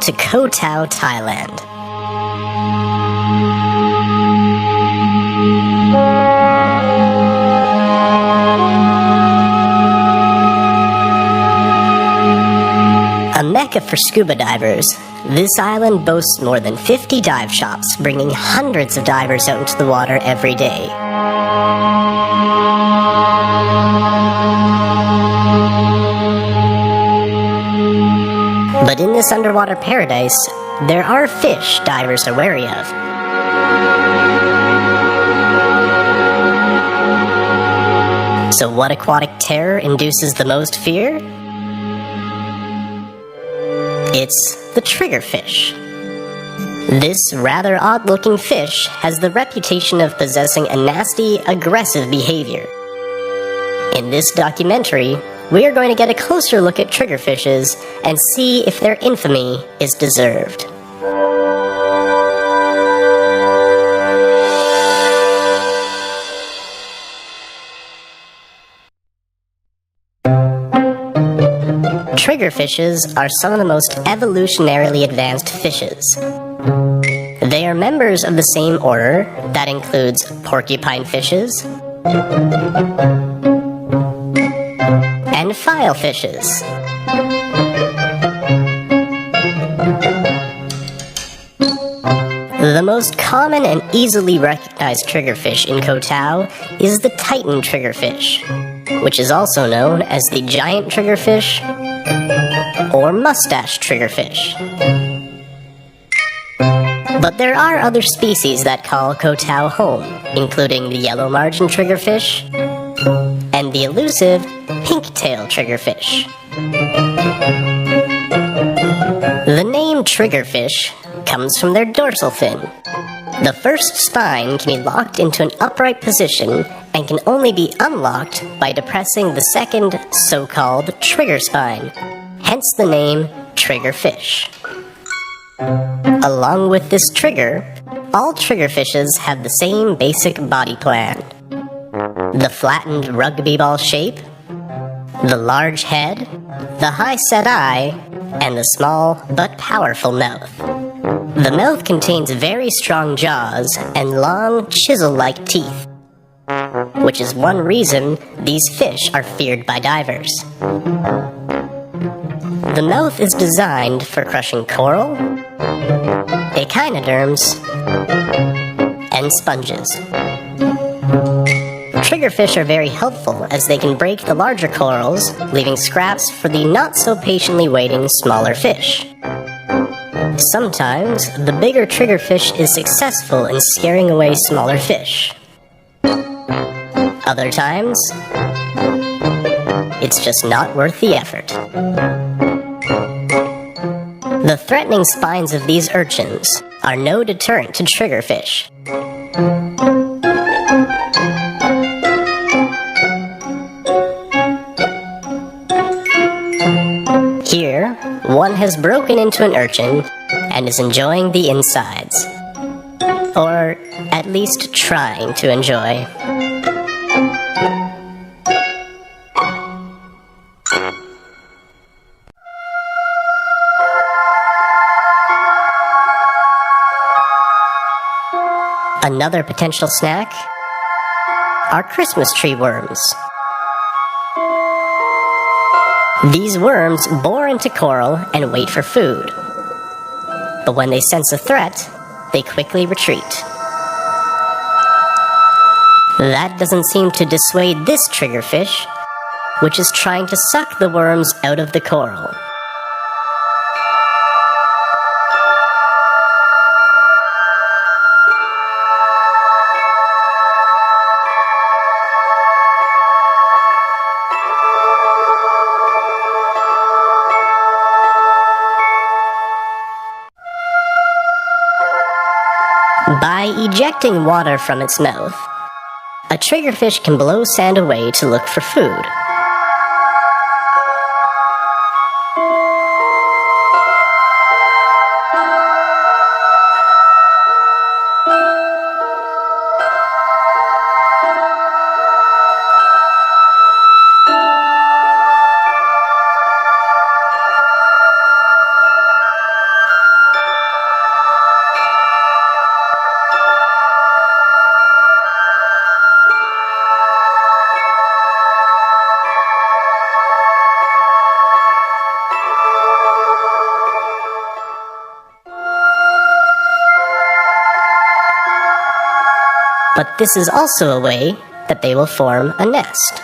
to Koh Tao, Thailand. A mecca for scuba divers, this island boasts more than 50 dive shops, bringing hundreds of divers out into the water every day. But in this underwater paradise, there are fish divers are wary of. So what aquatic terror induces the most fear? It's the triggerfish. This rather odd-looking fish has the reputation of possessing a nasty, aggressive behavior. In this documentary, we are going to get a closer look at triggerfishes and see if their infamy is deserved. Triggerfishes are some of the most evolutionarily advanced fishes. They are members of the same order that includes porcupine fishes and filefishes. The most common and easily recognized triggerfish in Koh Tao is the Titan triggerfish, which is also known as the giant triggerfish or mustache triggerfish. But there are other species that call Koh Tao home, including the yellow margin triggerfish and the elusive pink-tail triggerfish. The name triggerfish comes from their dorsal fin. The first spine can be locked into an upright position and can only be unlocked by depressing the second so-called trigger spine, hence the name triggerfish. Along with this trigger, all triggerfishes have the same basic body plan. The flattened rugby ball shape, the large head, the high set eye, and the small but powerful mouth. The mouth contains very strong jaws and long chisel-like teeth, which is one reason these fish are feared by divers. The mouth is designed for crushing coral, echinoderms, and sponges. Triggerfish are very helpful as they can break the larger corals, leaving scraps for the not-so-patiently waiting smaller fish. Sometimes, the bigger triggerfish is successful in scaring away smaller fish. Other times, it's just not worth the effort. The threatening spines of these urchins are no deterrent to triggerfish. Here, one has broken into an urchin and is enjoying the insides. Or at least trying to enjoy. Another potential snack are Christmas tree worms. These worms bore into coral and wait for food. But when they sense a threat, they quickly retreat. That doesn't seem to dissuade this triggerfish, which is trying to suck the worms out of the coral. By ejecting water from its mouth, a triggerfish can blow sand away to look for food. but this is also a way that they will form a nest.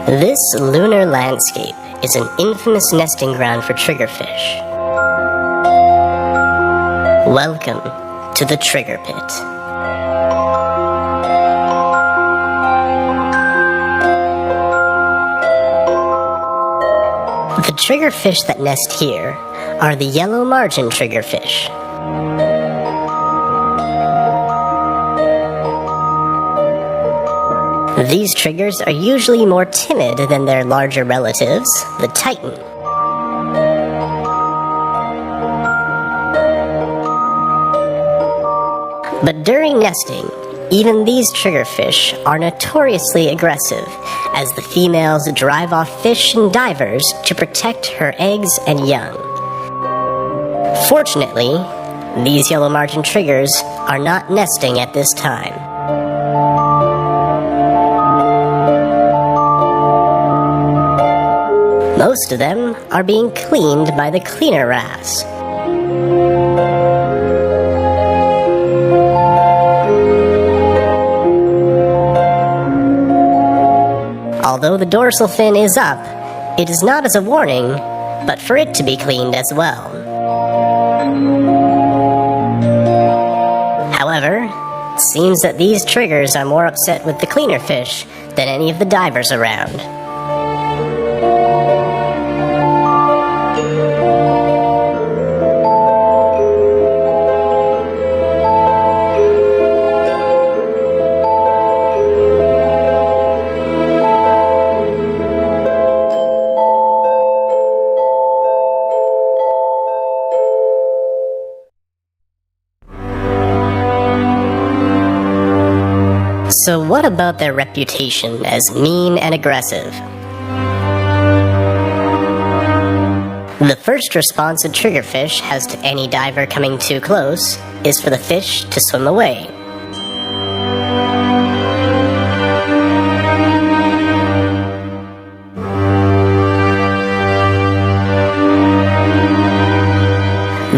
This lunar landscape is an infamous nesting ground for triggerfish. Welcome to the Trigger Pit. The triggerfish that nest here are the yellow margin triggerfish. These triggers are usually more timid than their larger relatives, the titan. But during nesting, even these triggerfish are notoriously aggressive, as the females drive off fish and divers to protect her eggs and young. Fortunately, these yellow margin triggers are not nesting at this time. Most of them are being cleaned by the cleaner wrasse. Although the dorsal fin is up, it is not as a warning, but for it to be cleaned as well. However, it seems that these triggers are more upset with the cleaner fish than any of the divers around. So what about their reputation as mean and aggressive? The first response a triggerfish has to any diver coming too close is for the fish to swim away.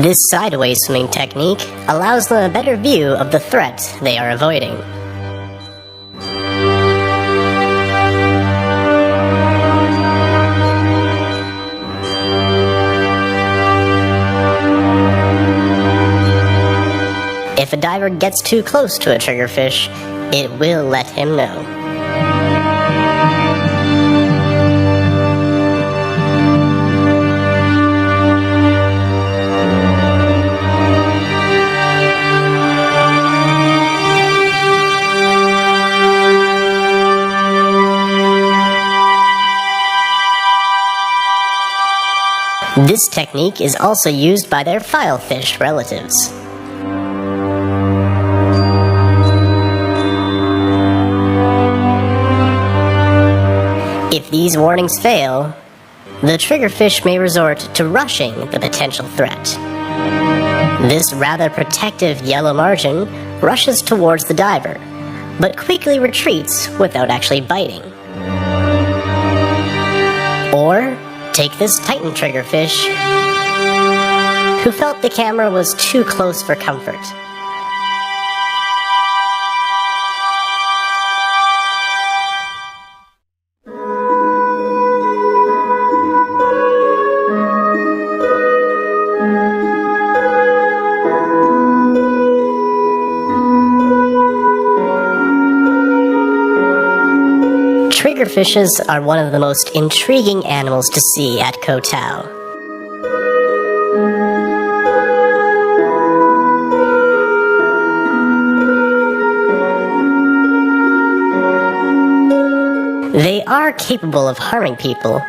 This sideways swimming technique allows them a better view of the threat they are avoiding. If a diver gets too close to a triggerfish, it will let him know. This technique is also used by their filefish relatives. If these warnings fail, the triggerfish may resort to rushing the potential threat. This rather protective yellow margin rushes towards the diver, but quickly retreats without actually biting. Or take this titan triggerfish, who felt the camera was too close for comfort. Triggerfishes are one of the most intriguing animals to see at Koh Tao. They are capable of harming people,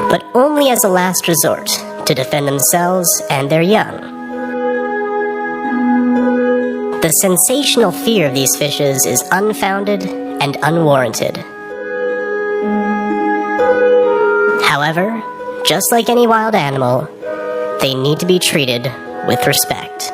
but only as a last resort to defend themselves and their young. The sensational fear of these fishes is unfounded and unwarranted. However, just like any wild animal, They need to be treated with respect.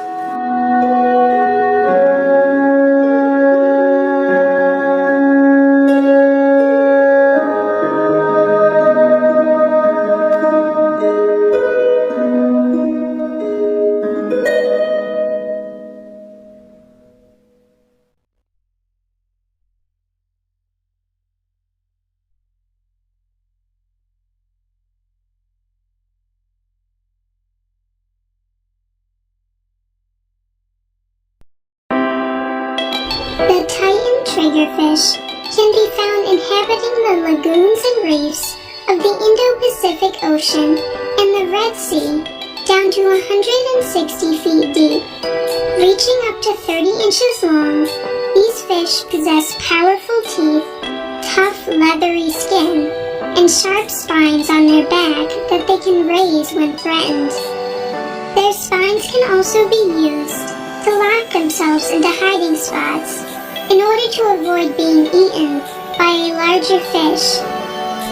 The Titan triggerfish can be found inhabiting the lagoons and reefs of the Indo-Pacific Ocean and the Red Sea down to 160 feet deep. Reaching up to 30 inches long, these fish possess powerful teeth, tough leathery skin, and sharp spines on their back that they can raise when threatened. Their spines can also be used to lock themselves into hiding spots in order to avoid being eaten by a larger fish.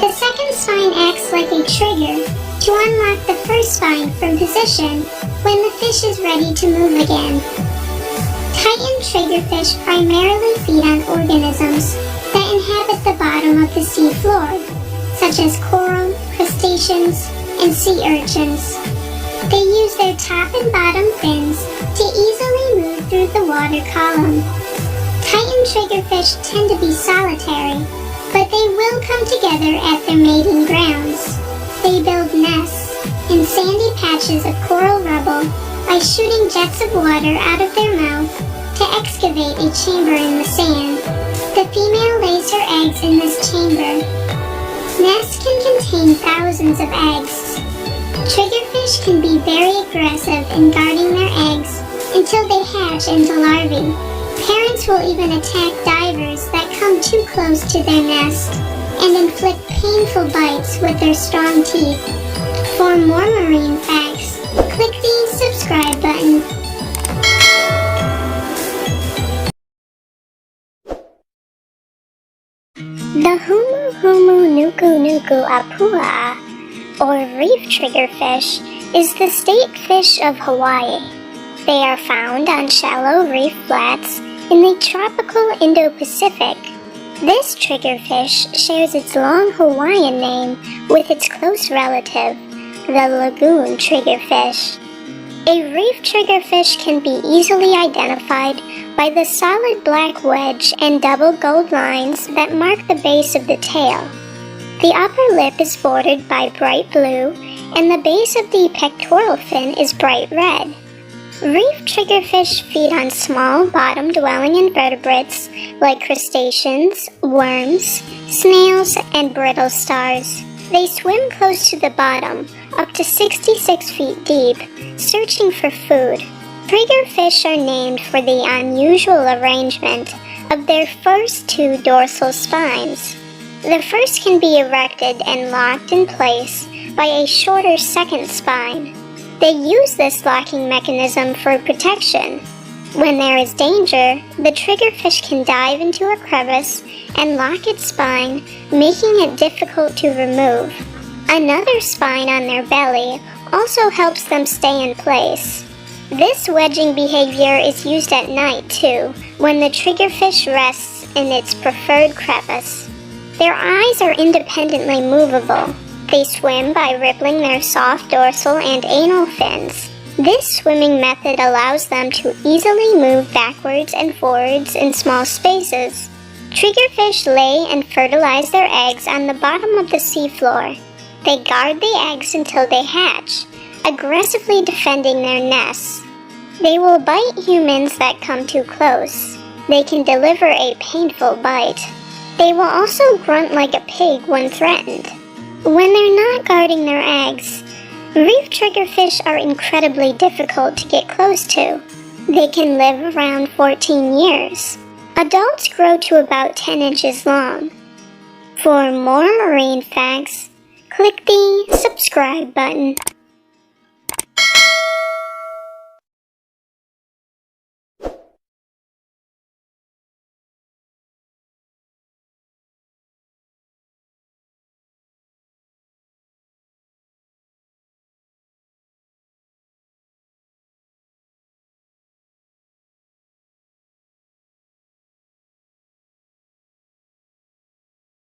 The second spine acts like a trigger to unlock the first spine from position when the fish is ready to move again. Titan triggerfish primarily feed on organisms that inhabit the bottom of the sea floor, such as coral, crustaceans, and sea urchins. They use their top and bottom fins to easily move through the water column. Titan triggerfish tend to be solitary, but they will come together at their mating grounds. They build nests in sandy patches of coral rubble by shooting jets of water out of their mouth to excavate a chamber in the sand. The female lays her eggs in this chamber. Nests can contain thousands of eggs. Triggerfish can be very aggressive in guarding their eggs until they hatch into larvae. Parents will even attack divers that come too close to their nest and inflict painful bites with their strong teeth. For more marine facts, click the subscribe button. The humuhumunukunukuapua'a, or reef triggerfish, is the state fish of Hawaii. They are found on shallow reef flats in the tropical Indo-Pacific. This triggerfish shares its long Hawaiian name with its close relative, the lagoon triggerfish. A reef triggerfish can be easily identified by the solid black wedge and double gold lines that mark the base of the tail. The upper lip is bordered by bright blue, and the base of the pectoral fin is bright red. Reef triggerfish feed on small bottom-dwelling invertebrates like crustaceans, worms, snails, and brittle stars. They swim close to the bottom, up to 66 feet deep, searching for food. Triggerfish are named for the unusual arrangement of their first two dorsal spines. The first can be erected and locked in place by a shorter second spine. They use this locking mechanism for protection. When there is danger, the triggerfish can dive into a crevice and lock its spine, making it difficult to remove. Another spine on their belly also helps them stay in place. This wedging behavior is used at night too, when the triggerfish rests in its preferred crevice. Their eyes are independently movable. They swim by rippling their soft dorsal and anal fins. This swimming method allows them to easily move backwards and forwards in small spaces. Triggerfish lay and fertilize their eggs on the bottom of the seafloor. They guard the eggs until they hatch, aggressively defending their nests. They will bite humans that come too close. They can deliver a painful bite. They will also grunt like a pig when threatened. When they're not guarding their eggs, reef triggerfish are incredibly difficult to get close to. They can live around 14 years. Adults grow to about 10 inches long. For more marine facts, click the subscribe button.